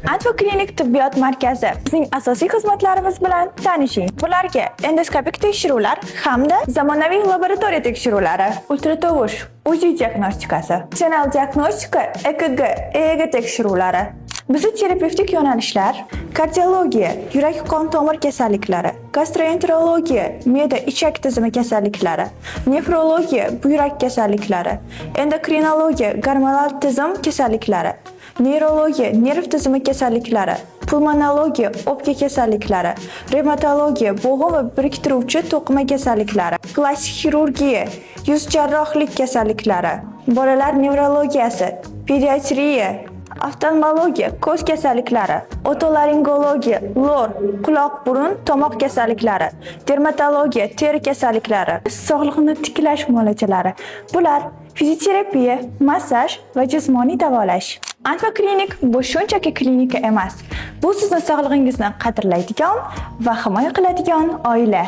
Anfoklinik tibbiyot markazi bizning asosiy xizmatlarimiz bilan tanishing. Bularga endoskopik tekshiruvlar hamda zamonaviy laboratoriya tekshiruvlari, ultratovush, UZI diagnostikasi, funktsional diagnostika, EKG, EEG tekshiruvlari. Bizning terapevtik yo'nalishlar: kardiologiya, yurak-qon tomir kasalliklari, gastroenterologiya, me'da-ichak tizimi kasalliklari, nefrologiya, buyrak kasalliklari, endokrinologiya, gormonal tizim kasalliklari, neurologiya, nerv tizimi kasalliklari, pulmonologiya, o'pka kasalliklari, revmatologiya, bo'g'im va biriktiruvchi to'qima kasalliklari, plastik xirurgiya, yuz jarrohlik kasalliklari, bolalar nevrologiyasi, pediatriya, oftalmologiya, ko'z kasalliklari, otolaringologiya, lor, quloq, burun, tomoq kasalliklari, dermatologiya, teri kasalliklari, sog'liqni tiklash muolajalari. Bular fizioterapiya, massaj va jismoniy davolash. Anfoklinik bu shunchaki klinika emas. Bu sizning sog'lig'ingizni qadrlaydigan va himoya qiladigan oila.